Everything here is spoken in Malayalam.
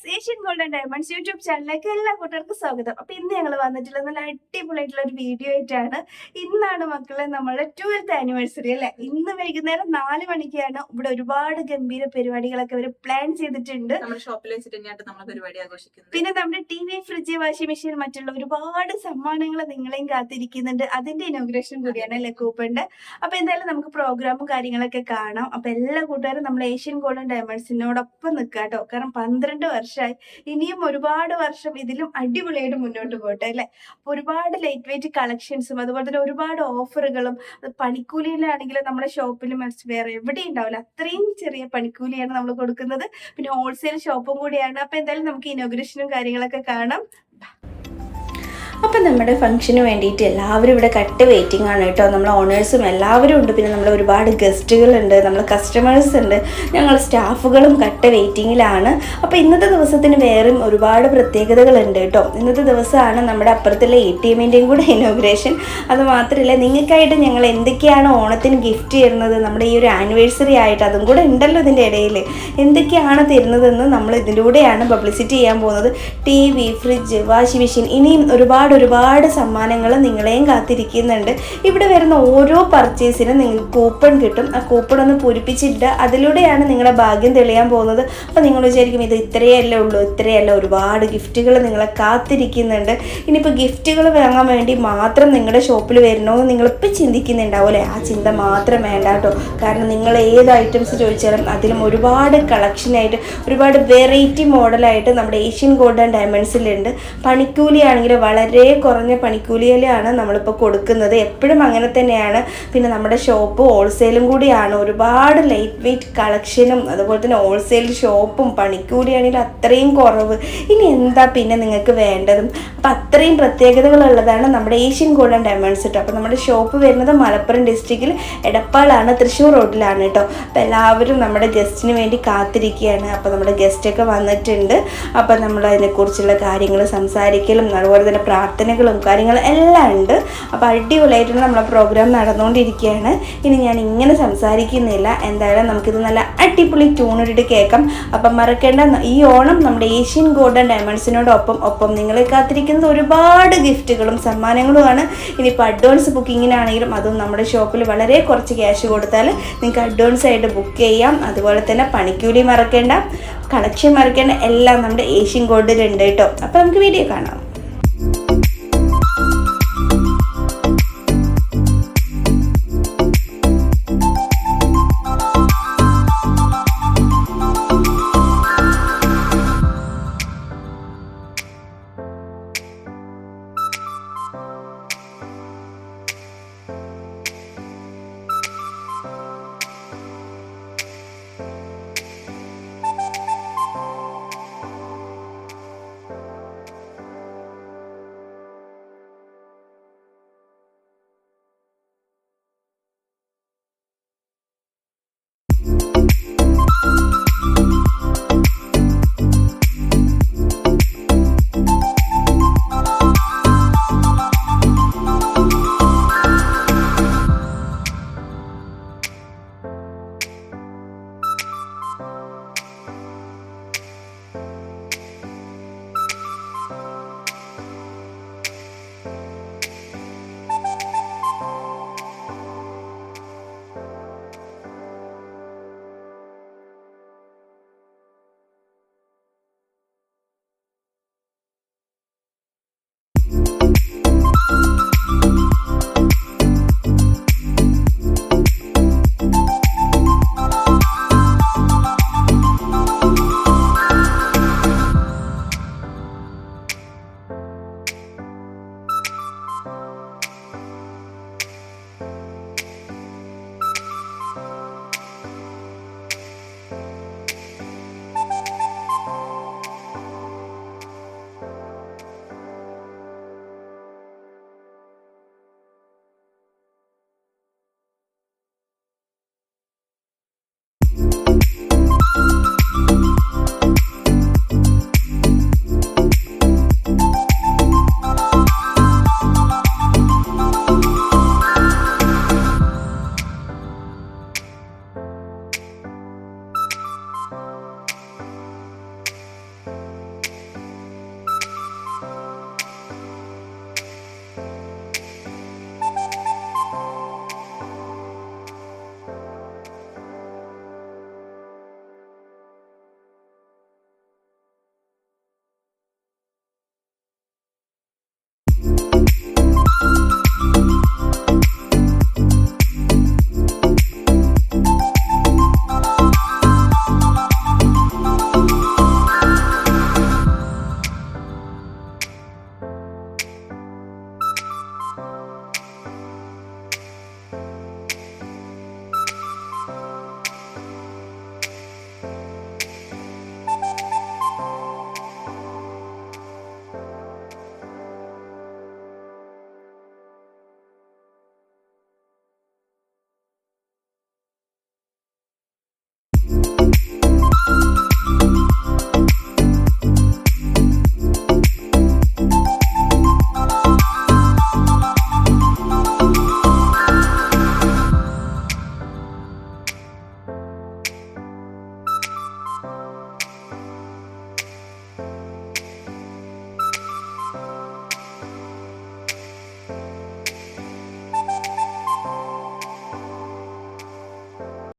Guys, Asian gold and diamonds YouTube ചാനലിലേക്ക് എല്ലാ കൂട്ടുകാർക്കും സ്വാഗതം. അപ്പൊ ഇന്ന് ഞങ്ങൾ വന്നിട്ടുള്ള നല്ല അടിപൊളിയായിട്ടുള്ള ഒരു വീഡിയോ ആയിട്ടാണ്. ഇന്നാണ് മക്കളെ നമ്മളുടെ 12th ആനിവേഴ്സറി അല്ലെ. ഇന്ന് വൈകുന്നേരം 4 മണിക്കാണ്. ഇവിടെ ഒരുപാട് ഗംഭീര പരിപാടികളൊക്കെ അവർ പ്ലാൻ ചെയ്തിട്ടുണ്ട്. നമ്മുടെ ഷോപ്പിൽ വെച്ചിട്ട് തന്നെയാണ് നമ്മൾ പരിപാടി ആഘോഷിക്കുന്നത്. പിന്നെ നമ്മുടെ T V, fridge, washing machine, മറ്റുള്ള ഒരുപാട് സമ്മാനങ്ങൾ നിങ്ങളെയും കാത്തിരിക്കുന്നുണ്ട്. അതിന്റെ ഇനോഗ്രേഷൻ കൂടിയാണ് അല്ലെ കൂപ്പണ്ട്. അപ്പൊ എന്തായാലും നമുക്ക് പ്രോഗ്രാമും കാര്യങ്ങളൊക്കെ കാണാം. അപ്പൊ എല്ലാ കൂട്ടുകാരും നമ്മൾ ഏഷ്യൻ ഗോൾഡ് ആൻഡ് ഡയമണ്ട്സിനോടൊപ്പം നിൽക്കുക കേട്ടോ. കാരണം 12 വർഷമായി, ഇനിയും ഒരുപാട് വർഷം ഇതിലും അടിപൊളിയായിട്ട് മുന്നോട്ട് പോട്ടെ അല്ലെ. ഒരുപാട് ലൈറ്റ് വെയിറ്റ് കളക്ഷൻസും അതുപോലെ തന്നെ ഒരുപാട് ഓഫറുകളും, പണിക്കൂലിയിലാണെങ്കിലും നമ്മുടെ ഷോപ്പിലും വേറെ എവിടെ ഉണ്ടാവില്ല, അത്രയും ചെറിയ പണിക്കൂലിയാണ് നമ്മൾ കൊടുക്കുന്നത്. പിന്നെ ഹോൾസെയിൽ ഷോപ്പും കൂടിയാണ്. അപ്പൊ എന്തായാലും നമുക്ക് ഇനോഗ്രേഷനും കാര്യങ്ങളൊക്കെ കാണാം. അപ്പം നമ്മുടെ ഫംഗ്ഷന് വേണ്ടിയിട്ട് എല്ലാവരും ഇവിടെ കട്ട് വെയിറ്റിംഗ് ആണ് കേട്ടോ. നമ്മൾ ഓണേഴ്സും എല്ലാവരും ഉണ്ട്. പിന്നെ നമ്മൾ ഒരുപാട് ഗസ്റ്റുകളുണ്ട്, നമ്മൾ കസ്റ്റമേഴ്സ് ഉണ്ട്, ഞങ്ങൾ സ്റ്റാഫുകളും കട്ട് വെയിറ്റിങ്ങിലാണ്. അപ്പോൾ ഇന്നത്തെ ദിവസത്തിന് വേറെയും ഒരുപാട് പ്രത്യേകതകളുണ്ട് കേട്ടോ. ഇന്നത്തെ ദിവസമാണ് നമ്മുടെ അപ്പുറത്തുള്ള ATMൻ്റെയും കൂടെ ഇനോഗ്രേഷൻ. അത് മാത്രമല്ല, നിങ്ങൾക്കായിട്ട് ഞങ്ങൾ എന്തൊക്കെയാണ് ഓണത്തിന് ഗിഫ്റ്റ് തരുന്നത്, നമ്മുടെ ഈ ഒരു ആനിവേഴ്സറി ആയിട്ട് അതും കൂടെ ഉണ്ടല്ലോ ഇതിൻ്റെ ഇടയിൽ, എന്തൊക്കെയാണ് തരുന്നതെന്ന് നമ്മൾ ഇതിലൂടെയാണ് പബ്ലിസിറ്റി ചെയ്യാൻ പോകുന്നത്. TV, ഫ്രിഡ്ജ്, വാഷിംഗ് മെഷീൻ, ഇനിയും ഒരുപാട് സമ്മാനങ്ങൾ നിങ്ങളെയും കാത്തിരിക്കുന്നുണ്ട്. ഇവിടെ വരുന്ന ഓരോ പർച്ചേസിനും നിങ്ങൾക്ക് കൂപ്പൺ കിട്ടും. ആ കൂപ്പൺ ഒന്ന് പൂരിപ്പിച്ചിട്ട് അതിലൂടെയാണ് നിങ്ങളുടെ ഭാഗ്യം തെളിയാൻ പോകുന്നത്. അപ്പോൾ നിങ്ങൾ വിചാരിക്കും ഇത് ഇത്രയല്ലേ ഉള്ളൂ, ഇത്രയല്ല, ഒരുപാട് ഗിഫ്റ്റുകൾ നിങ്ങളെ കാത്തിരിക്കുന്നുണ്ട്. ഇനിയിപ്പോൾ ഗിഫ്റ്റുകൾ വാങ്ങാൻ വേണ്ടി മാത്രം നിങ്ങളുടെ ഷോപ്പിൽ വരണമെന്ന് നിങ്ങളിപ്പോൾ ചിന്തിക്കുന്നുണ്ടാവുമല്ലേ. ആ ചിന്ത മാത്രം വേണ്ട കേട്ടോ. കാരണം നിങ്ങൾ ഏത് ഐറ്റംസ് ചോദിച്ചാലും അതിലും ഒരുപാട് കളക്ഷനായിട്ട്, ഒരുപാട് വെറൈറ്റി മോഡലായിട്ട് നമ്മുടെ ഏഷ്യൻ ഗോൾഡ് ആൻഡ് ഡയമണ്ട്സിലുണ്ട്. പണിക്കൂലിയാണെങ്കിൽ വളരെ കുറഞ്ഞ പണിക്കൂലിയിലാണ് നമ്മളിപ്പോൾ കൊടുക്കുന്നത്. എപ്പോഴും അങ്ങനെ തന്നെയാണ്. പിന്നെ നമ്മുടെ ഷോപ്പ് ഹോൾസെയിലും കൂടിയാണ്. ഒരുപാട് ലൈറ്റ് വെയിറ്റ് കളക്ഷനും അതുപോലെ തന്നെ ഹോൾസെയിൽ ഷോപ്പും, പണിക്കൂലിയാണെങ്കിൽ അത്രയും കുറവ്. ഇനി എന്താ പിന്നെ നിങ്ങൾക്ക് വേണ്ടതും. അപ്പം അത്രയും പ്രത്യേകതകളുള്ളതാണ് നമ്മുടെ ഏഷ്യൻ ഗോൾഡ് ആൻഡ് ഡയമണ്ട്സ് കേട്ടോ. അപ്പോൾ നമ്മുടെ ഷോപ്പ് വരുന്നത് മലപ്പുറം ഡിസ്ട്രിക്റ്റിൽ എടപ്പാളാണ്, തൃശ്ശൂർ റോഡിലാണ് കേട്ടോ. അപ്പോൾ എല്ലാവരും നമ്മുടെ ഗസ്റ്റിന് വേണ്ടി കാത്തിരിക്കുകയാണ്. അപ്പോൾ നമ്മുടെ ഗസ്റ്റൊക്കെ വന്നിട്ടുണ്ട്. അപ്പോൾ നമ്മൾ അതിനെക്കുറിച്ചുള്ള കാര്യങ്ങൾ സംസാരിക്കലും അതുപോലെ തന്നെ പ്രാർത്ഥനകളും കാര്യങ്ങളും എല്ലാം ഉണ്ട്. അപ്പോൾ അടിപൊളിയായിട്ടാണ് നമ്മളെ പ്രോഗ്രാം നടന്നുകൊണ്ടിരിക്കുകയാണ്. ഇനി ഞാൻ ഇങ്ങനെ സംസാരിക്കുന്നില്ല, എന്തായാലും നമുക്കിത് നല്ല അടിപൊളി ട്യൂണിട്ട് കേൾക്കാം. അപ്പം മറക്കേണ്ട, ഈ ഓണം നമ്മുടെ ഏഷ്യൻ ഗോൾഡ് ആൻഡ് ഡയമണ്ട്സിനോടൊപ്പം നിങ്ങളെ കാത്തിരിക്കുന്നത് ഒരുപാട് ഗിഫ്റ്റുകളും സമ്മാനങ്ങളുമാണ്. ഇനിയിപ്പോൾ അഡ്വാൻസ് ബുക്കിങ്ങിനാണെങ്കിലും അതും നമ്മുടെ ഷോപ്പിൽ വളരെ കുറച്ച് ക്യാഷ് കൊടുത്താൽ നിങ്ങൾക്ക് അഡ്വാൻസ് ആയിട്ട് ബുക്ക് ചെയ്യാം. അതുപോലെ തന്നെ പണിക്കൂലി മറക്കേണ്ട, കളക്ഷൻ മറക്കേണ്ട, എല്ലാം നമ്മുടെ ഏഷ്യൻ ഗോൾഡിലുണ്ട് കേട്ടോ. അപ്പോൾ നമുക്ക് വീഡിയോ കാണാം.